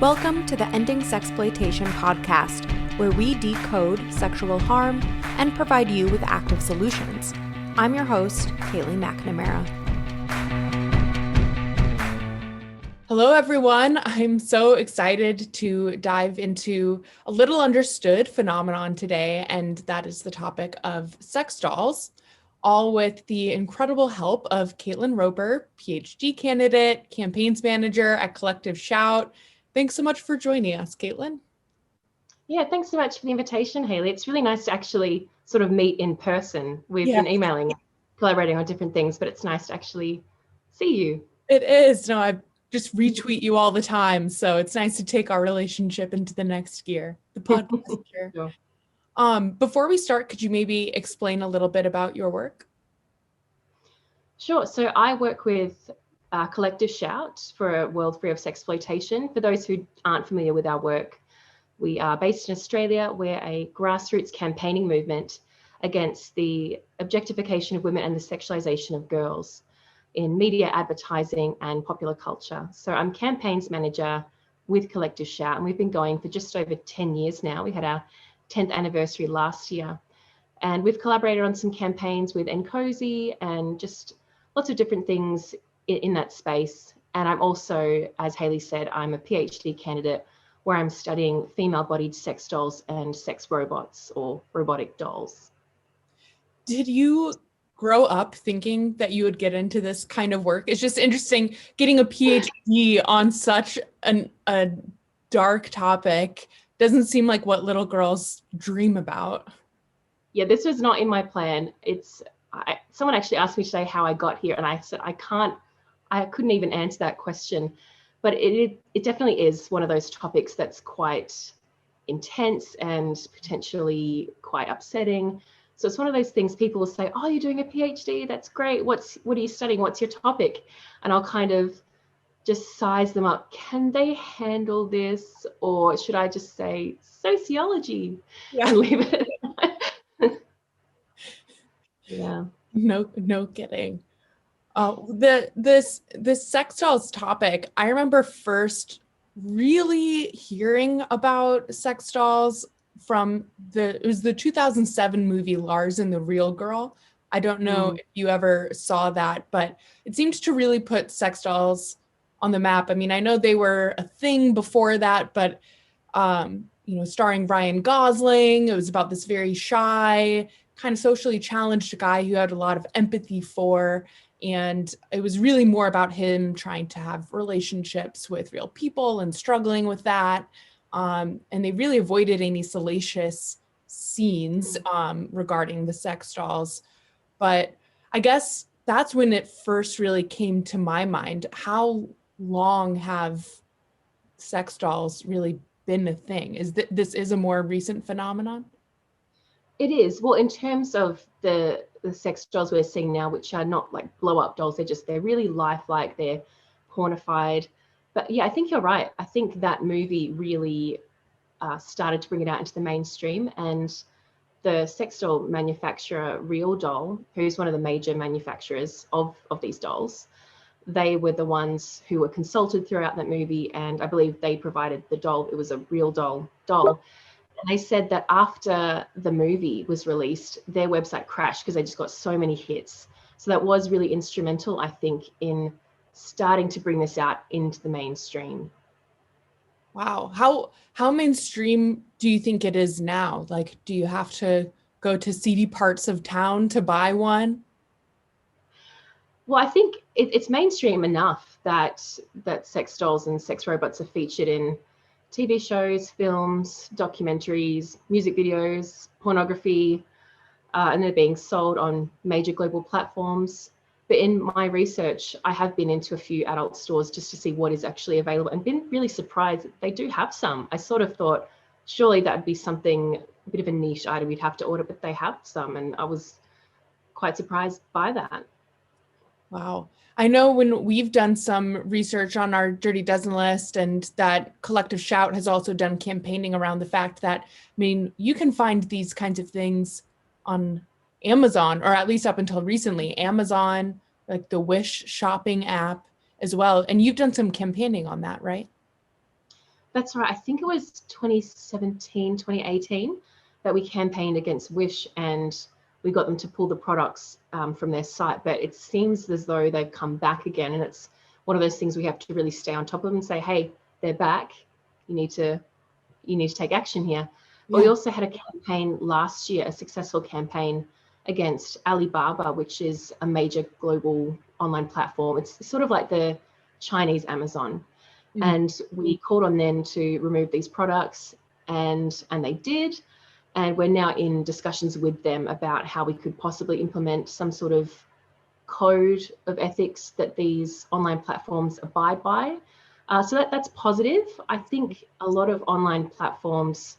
Welcome to the Ending Sexploitation podcast, where we decode sexual harm and provide you with active solutions. I'm your host, McNamara. Hello, everyone. I'm so excited to dive into a little understood phenomenon today, and that is the topic of sex dolls, all with the incredible help of Caitlin Roper, PhD candidate, campaigns manager at Collective Shout. Thanks so much for joining us, Caitlin. Yeah, thanks so much for the invitation, Haley. It's really nice to actually sort of meet in person. We've been emailing, collaborating on different things, but it's nice to actually see you. It is. No, I just retweet you all the time, so it's nice to take our relationship into the next gear, the podcast gear. Sure. Before we start, could you maybe explain a little bit about your work? Sure. So I work with Collective Shout for a world free of sexploitation. For those who aren't familiar with our work, we are based in Australia. We're a grassroots campaigning movement against the objectification of women and the sexualization of girls in media, advertising, and popular culture. So I'm campaigns manager with Collective Shout, and we've been going for just over 10 years now. We had our 10th anniversary last year, and we've collaborated on some campaigns with Nkosi and just lots of different things in that space. And I'm also, as Haley said, I'm a PhD candidate where I'm studying female-bodied sex dolls and sex robots or robotic dolls. Did you grow up thinking that you would get into this kind of work? It's just interesting getting a PhD on such a dark topic. Doesn't seem like what little girls dream about. Yeah, this was not in my plan. Someone actually asked me today how I got here, and I said I couldn't even answer that question. But it definitely is one of those topics that's quite intense and potentially quite upsetting. So it's one of those things people will say, oh, you're doing a PhD, that's great. What are you studying? What's your topic? And I'll kind of just size them up. Can they handle this? Or should I just say sociology and leave it? Yeah. No kidding. This sex dolls topic, I remember first really hearing about sex dolls from it was the 2007 movie Lars and the Real Girl. I don't know if you ever saw that, but it seemed to really put sex dolls on the map. I mean, I know they were a thing before that, but starring Ryan Gosling, it was about this very shy, kind of socially challenged guy who had a lot of empathy for. And it was really more about him trying to have relationships with real people and struggling with that. And they really avoided any salacious scenes regarding the sex dolls. But I guess that's when it first really came to my mind. How long have sex dolls really been a thing? This is a more recent phenomenon? It is. Well, in terms of the sex dolls we're seeing now, which are not like blow up dolls, they're really lifelike, they're pornified. But yeah, I think you're right. I think that movie really started to bring it out into the mainstream, and the sex doll manufacturer Real Doll, who's one of the major manufacturers of these dolls, they were the ones who were consulted throughout that movie, and I believe they provided the doll. It was a Real Doll. And they said that after the movie was released, their website crashed because they just got so many hits. So that was really instrumental, I think, in starting to bring this out into the mainstream. Wow. How mainstream do you think it is now? Like, do you have to go to seedy parts of town to buy one? Well, I think it's mainstream enough that sex dolls and sex robots are featured in TV shows, films, documentaries, music videos, pornography, and they're being sold on major global platforms. But in my research, I have been into a few adult stores just to see what is actually available and been really surprised that they do have some. I sort of thought, surely that would be something, a bit of a niche item you'd have to order, but they have some, and I was quite surprised by that. Wow. I know when we've done some research on our Dirty Dozen list, and that Collective Shout has also done campaigning around the fact that, you can find these kinds of things on Amazon, or at least up until recently, Amazon, like the Wish shopping app as well. And you've done some campaigning on that, right? That's right. I think it was 2017, 2018 that we campaigned against Wish, and we got them to pull the products from their site. But it seems as though they've come back again, and it's one of those things we have to really stay on top of and say, hey, they're back. You need to take action here. But we also had a campaign last year, a successful campaign against Alibaba, which is a major global online platform. It's sort of like the Chinese Amazon. And we called on them to remove these products, and they did. And we're now in discussions with them about how we could possibly implement some sort of code of ethics that these online platforms abide by. So that's positive. I think a lot of online platforms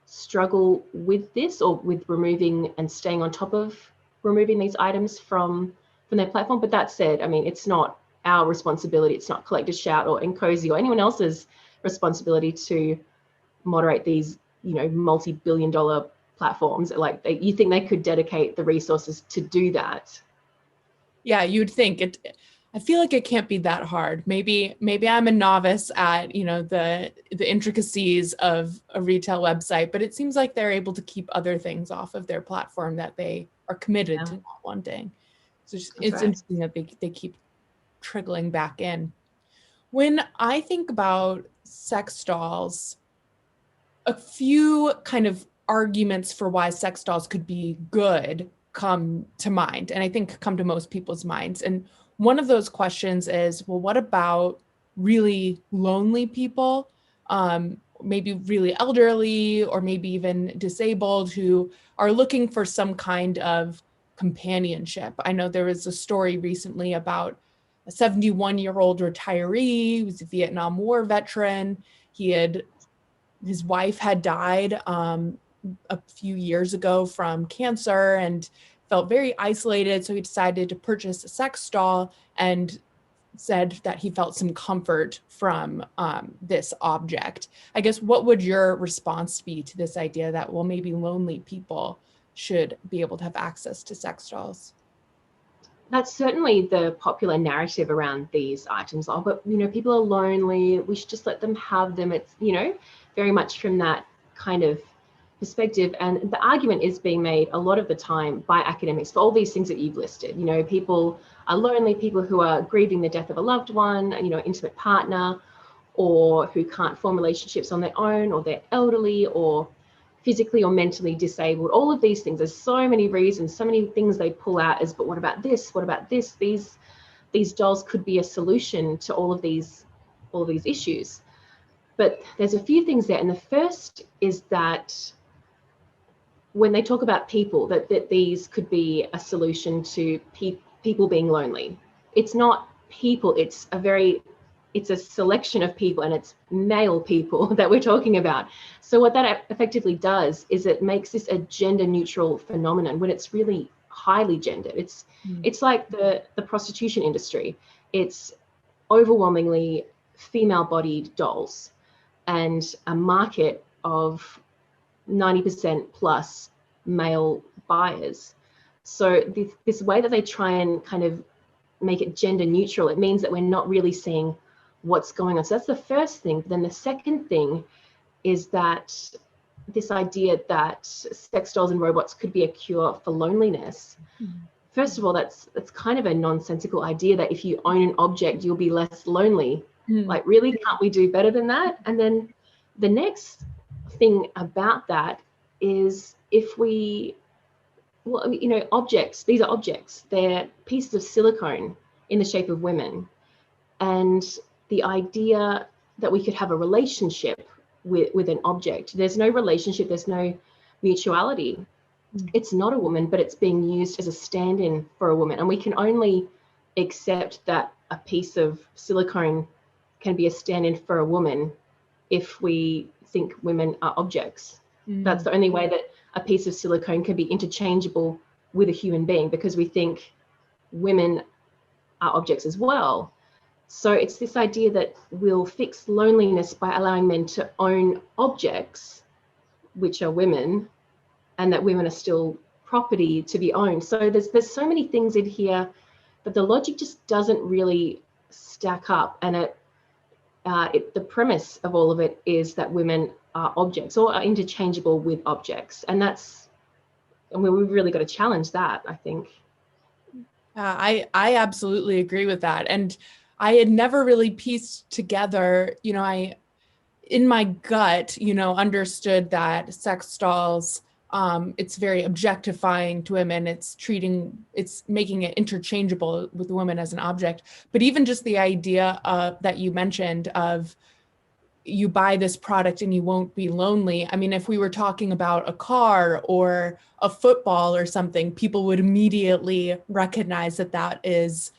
struggle with this, or with removing and staying on top of removing these items from their platform. But that said, I mean, it's not our responsibility. It's not Collective Shout or Encozy or anyone else's responsibility to moderate these, multi-billion-dollar platforms. Like, you think they could dedicate the resources to do that? Yeah, you'd think it. I feel like it can't be that hard. Maybe I'm a novice at, the intricacies of a retail website, but it seems like they're able to keep other things off of their platform that they are committed to not wanting. So it's interesting that they keep trickling back in. When I think about sex dolls, a few kind of arguments for why sex dolls could be good come to mind, and I think come to most people's minds. And one of those questions is, well, what about really lonely people, maybe really elderly, or maybe even disabled, who are looking for some kind of companionship? I know there was a story recently about a 71-year-old retiree who was a Vietnam War veteran. His wife had died a few years ago from cancer and felt very isolated. So he decided to purchase a sex doll and said that he felt some comfort from this object. I guess, what would your response be to this idea that, well, maybe lonely people should be able to have access to sex dolls? That's certainly the popular narrative around these items. Oh, but people are lonely, we should just let them have them. It's very much from that kind of perspective. And the argument is being made a lot of the time by academics for all these things that you've listed. People are lonely, people who are grieving the death of a loved one, intimate partner, or who can't form relationships on their own, or they're elderly, or physically or mentally disabled. All of these things, there's so many reasons, so many things they pull out as, but what about this? What about this? These dolls could be a solution to all of these issues. But there's a few things there. And the first is that when they talk about people, that these could be a solution to people being lonely. It's not people, it's a selection of people, and it's male people that we're talking about. So what that effectively does is it makes this a gender neutral phenomenon when it's really highly gendered. It's like the prostitution industry. It's overwhelmingly female bodied dolls and a market of 90% plus male buyers. So this way that they try and kind of make it gender neutral, it means that we're not really seeing what's going on. So that's the first thing. Then the second thing is that this idea that sex dolls and robots could be a cure for loneliness. First of all, that's kind of a nonsensical idea that if you own an object, you'll be less lonely. Like, really, can't we do better than that? And then the next thing about that is, if objects, these are objects, they're pieces of silicone in the shape of women. And the idea that we could have a relationship with an object, there's no relationship, there's no mutuality. It's not a woman, but it's being used as a stand-in for a woman. And we can only accept that a piece of silicone can be a stand-in for a woman if we think women are objects. That's the only way that a piece of silicone can be interchangeable with a human being, because we think women are objects as well. So it's this idea that we'll fix loneliness by allowing men to own objects, which are women, and that women are still property to be owned. So there's so many things in here, but the logic just doesn't really stack up. And the premise of all of it is that women are objects or are interchangeable with objects. And we've really got to challenge that, I think. I absolutely agree with that. And I had never really pieced together, in my gut, understood that sex dolls, it's very objectifying to women. It's making it interchangeable with women as an object. But even just the idea that you mentioned of you buy this product and you won't be lonely. I mean, if we were talking about a car or a football or something, people would immediately recognize that that is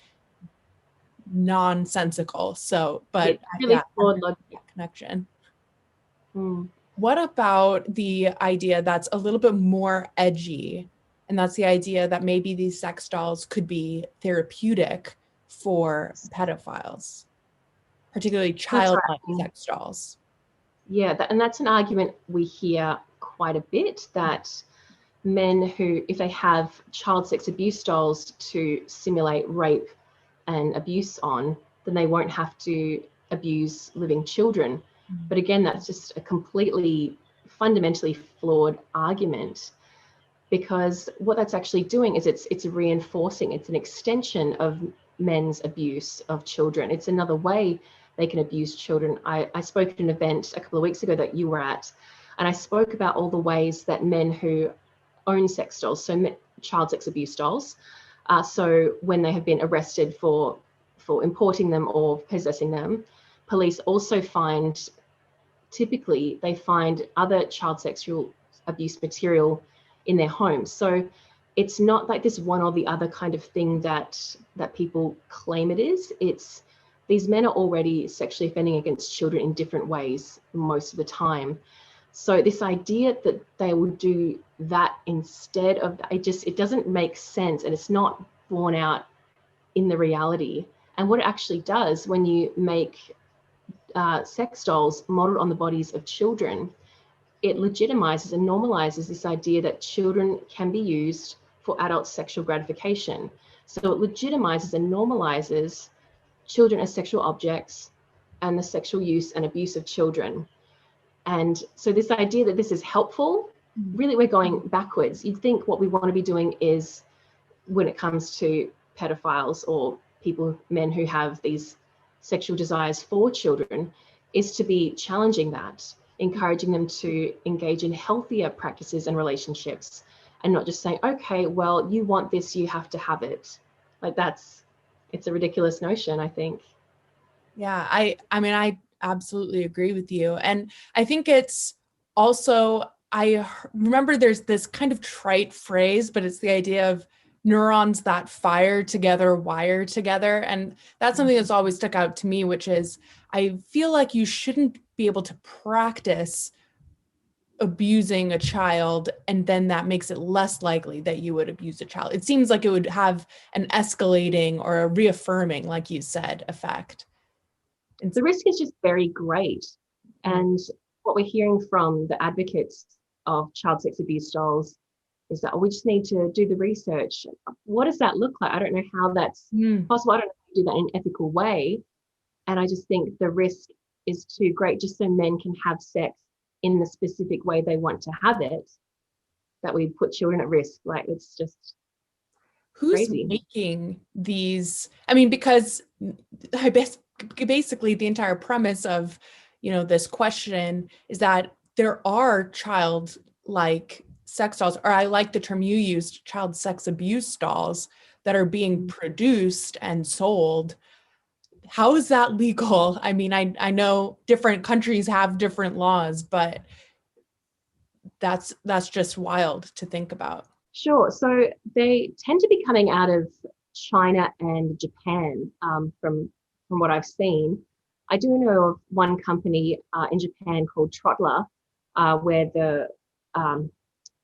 nonsensical. So, but really flawed connection. Mm. What about the idea that's a little bit more edgy? And that's the idea that maybe these sex dolls could be therapeutic for pedophiles, particularly childlike sex dolls. Yeah, and that's an argument we hear quite a bit, that men who, if they have child sex abuse dolls to simulate rape and abuse on, then they won't have to abuse living children. But again, that's just a completely fundamentally flawed argument, because what that's actually doing is it's reinforcing, it's an extension of men's abuse of children. It's another way they can abuse children. I spoke at an event a couple of weeks ago that you were at, and I spoke about all the ways that men who own sex dolls, so child sex abuse dolls, so when they have been arrested for importing them or possessing them, police also typically they find other child sexual abuse material in their homes. So it's not like this one or the other kind of thing that people claim it is. It's these men are already sexually offending against children in different ways most of the time. So this idea that they would do that instead of it doesn't make sense, and it's not borne out in the reality. And what it actually does when you make sex dolls modeled on the bodies of children, it legitimizes and normalizes this idea that children can be used for adult sexual gratification. So it legitimizes and normalizes children as sexual objects and the sexual use and abuse of children. And so this idea that this is helpful, really we're going backwards. You'd think what we want to be doing is, when it comes to pedophiles or men who have these sexual desires for children, is to be challenging that, encouraging them to engage in healthier practices and relationships, and not just saying, okay, well, you want this, you have to have it. Like it's a ridiculous notion, I think. Yeah, I mean, I absolutely agree with you. And I think it's also, I remember there's this kind of trite phrase, but it's the idea of neurons that fire together, wire together. And that's something that's always stuck out to me, which is I feel like you shouldn't be able to practice abusing a child and then that makes it less likely that you would abuse a child. It seems like it would have an escalating or a reaffirming, like you said, effect. The risk is just very great. And what we're hearing from the advocates of child sex abuse dolls is that we just need to do the research. What does that look like? I don't know how that's possible. I don't know how to do that in an ethical way. And I just think the risk is too great just so men can have sex in the specific way they want to have it, that we put children at risk. Like, it's just who's crazy. Making these? I mean, because basically the entire premise of, this question is that there are child-like sex dolls, or I like the term you used, child sex abuse dolls, that are being produced and sold. How is that legal? I mean, I know different countries have different laws, but that's just wild to think about. Sure. So they tend to be coming out of China and Japan, from what I've seen. I do know of one company in Japan called Trottler, where the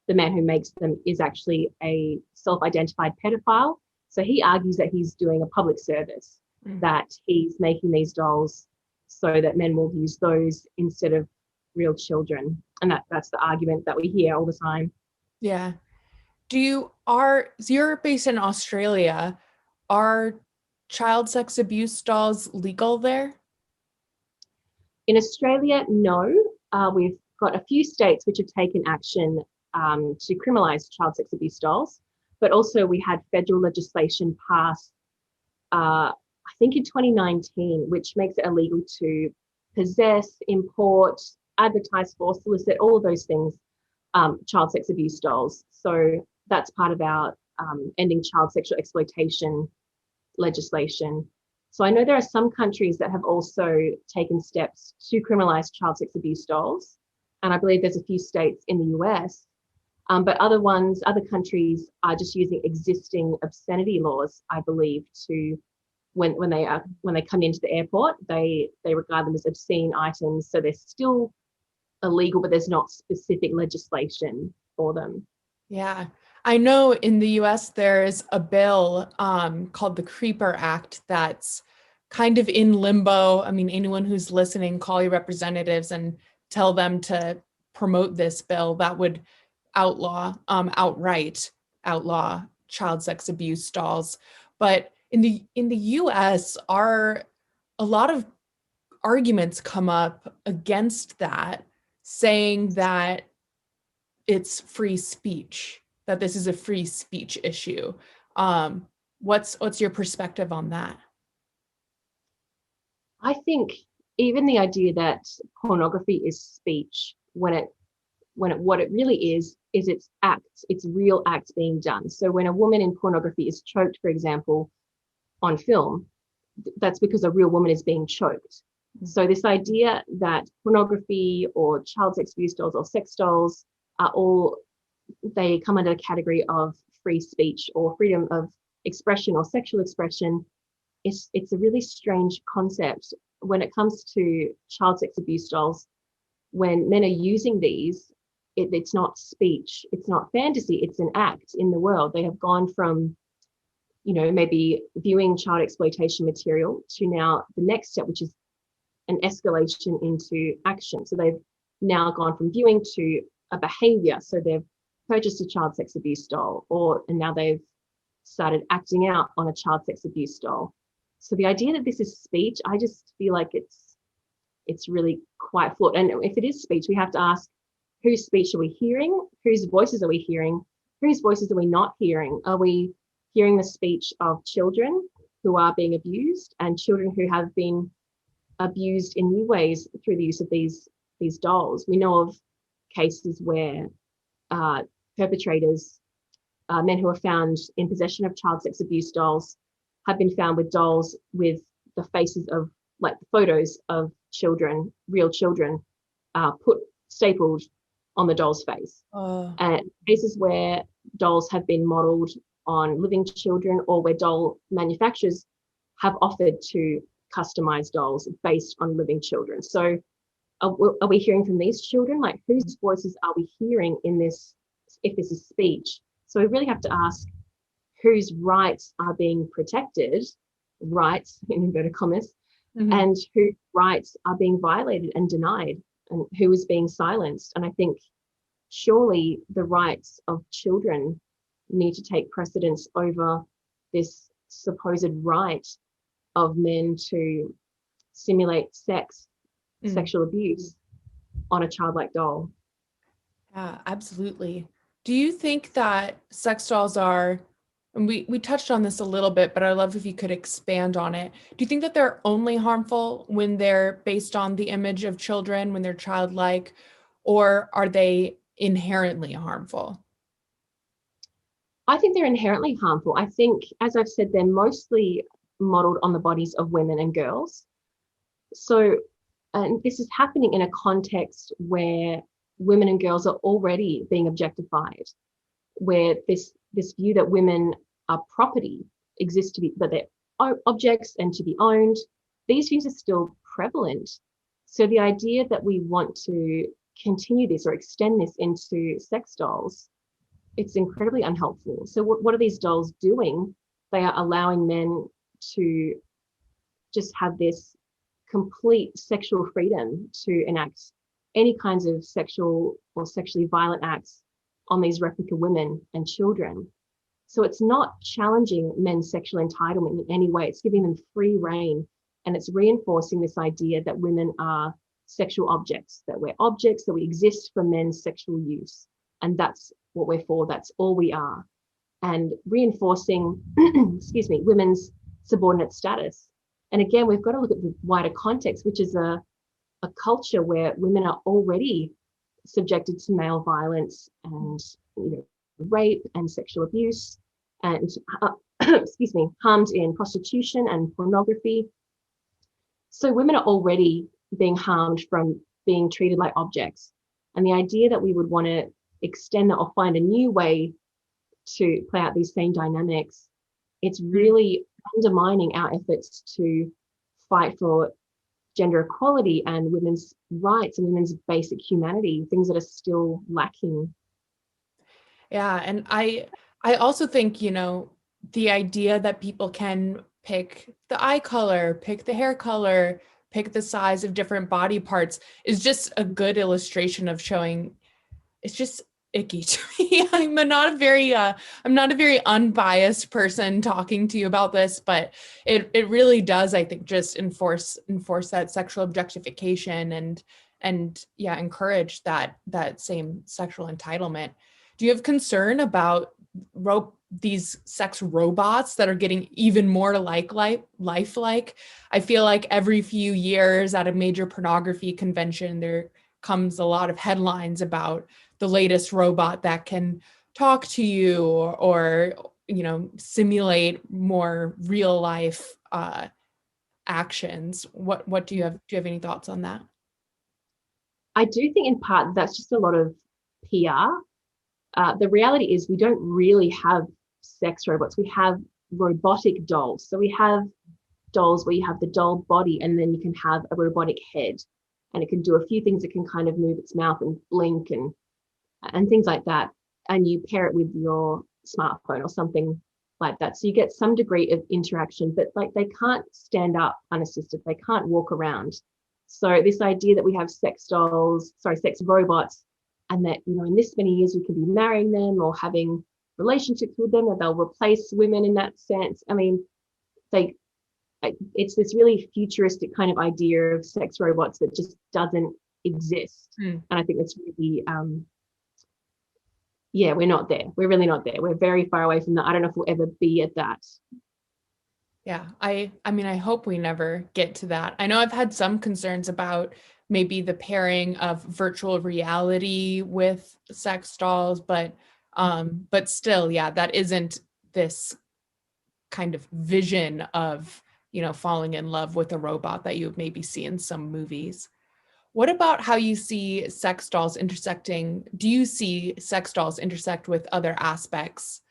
man who makes them is actually a self-identified pedophile. So he argues that he's doing a public service, that he's making these dolls so that men will use those instead of real children. And that's the argument that we hear all the time. Yeah. So you're based in Australia. Are child sex abuse dolls legal there? In Australia, no. We've got a few states which have taken action to criminalise child sex abuse dolls, but also we had federal legislation passed, I think in 2019, which makes it illegal to possess, import, advertise for, solicit, all of those things, child sex abuse dolls. So that's part of our ending child sexual exploitation legislation. So I know there are some countries that have also taken steps to criminalize child sex abuse dolls. And I believe there's a few states in the US, but other countries are just using existing obscenity laws, I believe, to when they come into the airport, they regard them as obscene items. So they're still illegal, but there's not specific legislation for them. Yeah. I know in the US there's a bill called the Creeper Act that's kind of in limbo. I mean, anyone who's listening, call your representatives and tell them to promote this bill that would outright outlaw child sex abuse dolls. But in the US, a lot of arguments come up against that, saying that it's free speech, that this is a free speech issue. What's your perspective on that? I think even the idea that pornography is speech, when it what it really is it's acts, it's real acts being done. So when a woman in pornography is choked, for example, on film, that's because a real woman is being choked. So this idea that pornography or child sex abuse dolls or sex dolls they come under the category of free speech or freedom of expression or sexual expression. It's a really strange concept when it comes to child sex abuse dolls. When men are using these, it's not speech, it's not fantasy, it's an act in the world. They have gone from, maybe viewing child exploitation material to now the next step, which is an escalation into action. So they've now gone from viewing to a behavior. So they've purchased a child sex abuse doll, and now they've started acting out on a child sex abuse doll. So the idea that this is speech, I just feel like it's really quite flawed. And if it is speech, we have to ask, whose speech are we hearing? Whose voices are we hearing? Whose voices are we not hearing? Are we hearing the speech of children who are being abused and children who have been abused in new ways through the use of these dolls? We know of cases where perpetrators, men who are found in possession of child sex abuse dolls, have been found with dolls with the faces of, like, the photos of children, real children, stapled on the doll's face. And cases where dolls have been modeled on living children, or where doll manufacturers have offered to customize dolls based on living children. So are we hearing from these children? Like, whose voices are we hearing in this, if this is speech? So we really have to ask whose rights are being protected, rights in inverted commas, and whose rights are being violated and denied, and who is being silenced. And I think surely the rights of children need to take precedence over this supposed right of men to simulate sexual abuse on a childlike doll. Yeah, absolutely. Do you think that sex dolls are, and we touched on this a little bit, but I'd love if you could expand on it. Do you think that they're only harmful when they're based on the image of children, when they're childlike, or are they inherently harmful? I think they're inherently harmful. I think, as I've said, they're mostly modeled on the bodies of women and girls. So, and this is happening in a context where women and girls are already being objectified, where this view that women are property exists, that they're objects and to be owned. These views are still prevalent. So the idea that we want to continue this or extend this into sex dolls, it's incredibly unhelpful. So what are these dolls doing? They are allowing men to just have this complete sexual freedom to enact any kinds of sexual or sexually violent acts on these replica women and children. So it's not challenging men's sexual entitlement in any way. It's giving them free reign, and it's reinforcing this idea that women are sexual objects, that we're objects, that we exist for men's sexual use. And that's what we're for, that's all we are. And reinforcing, excuse me, women's subordinate status. And again, we've got to look at the wider context, which is a culture where women are already subjected to male violence and rape and sexual abuse and excuse me, harmed in prostitution and pornography. So women are already being harmed from being treated like objects. And the idea that we would want to extend that or find a new way to play out these same dynamics, it's really undermining our efforts to fight for gender equality and women's rights and women's basic humanity, things that are still lacking. Yeah, and I also think, the idea that people can pick the eye color, pick the hair color, pick the size of different body parts is just a good illustration of showing it's just icky to me. I'm not a very unbiased person talking to you about this, but it really does, I think, just enforce that sexual objectification and encourage that same sexual entitlement. Do you have concern about these sex robots that are getting even more lifelike? I feel like every few years at a major pornography convention, there comes a lot of headlines about the latest robot that can talk to you or simulate more real life actions. What do you have any thoughts on that? I do think in part that's just a lot of PR. The reality is we don't really have sex robots. We have robotic dolls. So we have dolls where you have the doll body and then you can have a robotic head and it can do a few things. It can kind of move its mouth and blink and things like that. And you pair it with your smartphone or something like that. So you get some degree of interaction, but like they can't stand up unassisted. They can't walk around. So this idea that we have sex robots, and that, in this many years we can be marrying them or having relationships with them, and they'll replace women in that sense. I mean, it's this really futuristic kind of idea of sex robots that just doesn't exist. And I think that's really, we're not there. We're really not there. We're very far away from that. I don't know if we'll ever be at that. Yeah, I mean, I hope we never get to that. I know I've had some concerns about maybe the pairing of virtual reality with sex dolls, but still, that isn't this kind of vision of, falling in love with a robot that you would maybe see in some movies. What about how you see sex dolls intersecting? Do you see sex dolls intersect with other aspects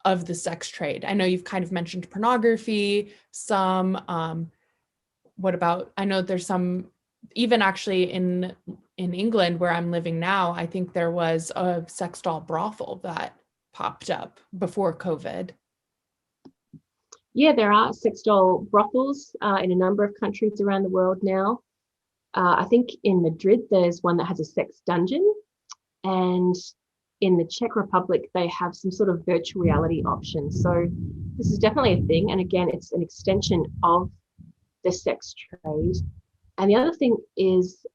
of the sex trade? I know you've kind of mentioned pornography, what about, I know there's some, even actually in England where I'm living now, I think there was a sex doll brothel that popped up before COVID. Yeah, there are sex doll brothels in a number of countries around the world now. I think in Madrid, there's one that has a sex dungeon. And in the Czech Republic, they have some sort of virtual reality option. So this is definitely a thing. And again, it's an extension of the sex trade. And the other thing is,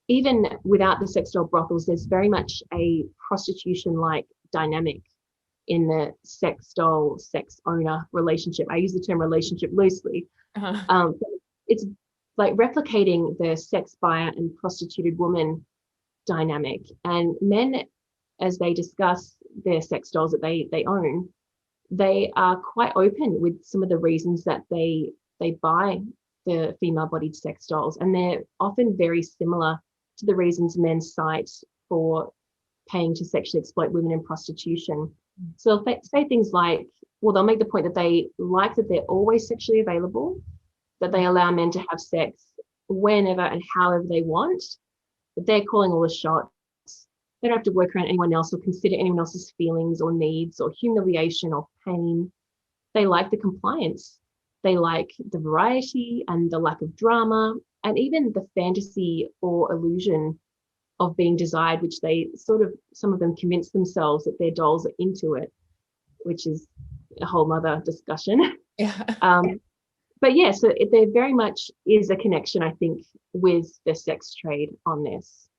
even without the sex doll brothels, there's very much a prostitution-like dynamic in the sex doll, sex owner relationship. I use the term relationship loosely. It's like replicating the sex buyer and prostituted woman dynamic. And men, as they discuss their sex dolls that they own, they are quite open with some of the reasons that they buy the female-bodied sex dolls, and they're often very similar to the reasons men cite for paying to sexually exploit women in prostitution. So if they say things like, well, they'll make the point that they like that they're always sexually available, that they allow men to have sex whenever and however they want, that they're calling all the shots. They don't have to work around anyone else or consider anyone else's feelings or needs or humiliation or pain. They like the compliance. They like the variety and the lack of drama, and even the fantasy or illusion of being desired, which they some of them convince themselves that their dolls are into it, which is a whole other discussion. Yeah. but yeah, so there very much is a connection, I think, with the sex trade on this.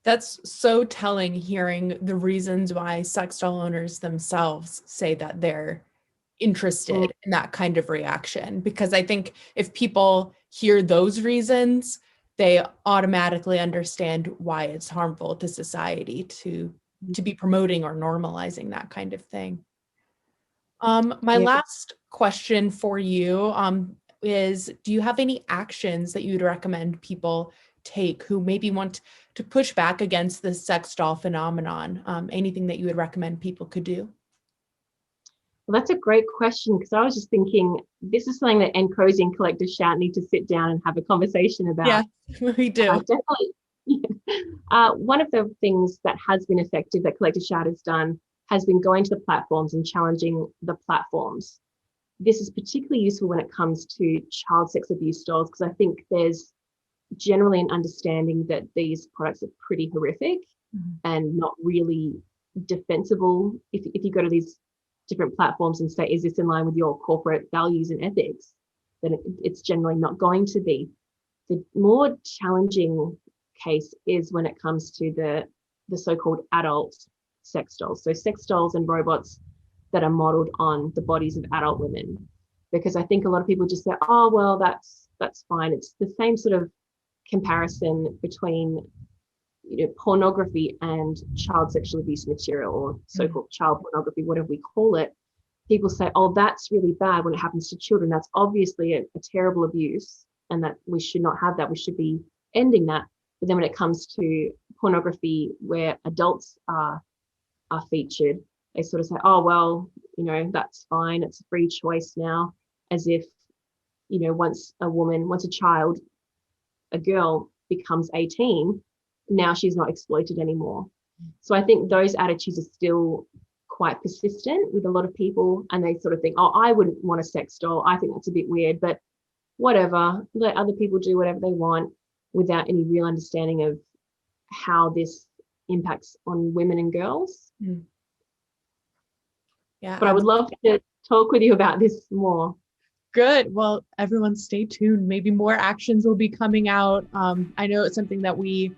That's so telling, hearing the reasons why sex doll owners themselves say that they're interested in that kind of reaction. Because I think if people hear those reasons, they automatically understand why it's harmful to society to be promoting or normalizing that kind of thing. My last question for you is, do you have any actions that you'd recommend people take who maybe want to push back against the sex doll phenomenon? Anything that you would recommend people could do? Well, that's a great question, because I was just thinking this is something that NCOSY and Collective Shout need to sit down and have a conversation about. Yeah, we do. Definitely. One of the things that has been effective that Collective Shout has done has been going to the platforms and challenging the platforms. This is particularly useful when it comes to child sex abuse dolls, because I think there's generally an understanding that these products are pretty horrific and not really defensible. If you go to these different platforms and say, is this in line with your corporate values and ethics, then it's generally not going to be. The more challenging case is when it comes to the so-called adult sex dolls. So sex dolls and robots that are modeled on the bodies of adult women. Because I think a lot of people just say, oh, well, that's fine. It's the same sort of comparison between pornography and child sexual abuse material, or so-called child pornography, whatever we call it. People say, oh, that's really bad when it happens to children. That's obviously a terrible abuse, and that we should not have that. We should be ending that. But then when it comes to pornography where adults are featured, they sort of say, oh, well, that's fine. It's a free choice now, as if, once a child, a girl becomes 18, now she's not exploited anymore. So I think those attitudes are still quite persistent with a lot of people, and they sort of think, oh, I wouldn't want a sex doll. I think that's a bit weird, but whatever, let other people do whatever they want, without any real understanding of how this impacts on women and girls. Yeah, but I would love to talk with you about this more. Good. Well, everyone stay tuned. Maybe more actions will be coming out. I know it's something that we,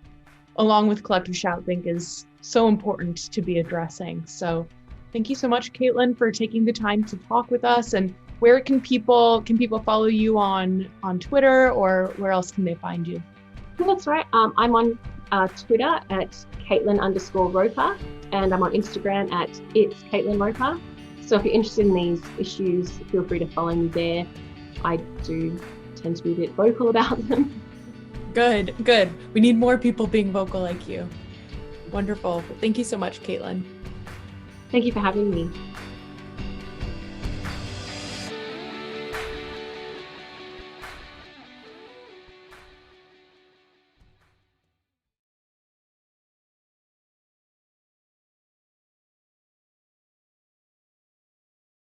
along with Collective Shout, think is so important to be addressing. So thank you so much, Caitlin, for taking the time to talk with us. And where can people follow you on Twitter, or where else can they find you? That's right. I'm on Twitter at Caitlin_Roper, and I'm on Instagram at It's Caitlin Roper. So if you're interested in these issues, feel free to follow me there. I do tend to be a bit vocal about them. Good. We need more people being vocal like you. Wonderful. Thank you so much, Caitlin. Thank you for having me.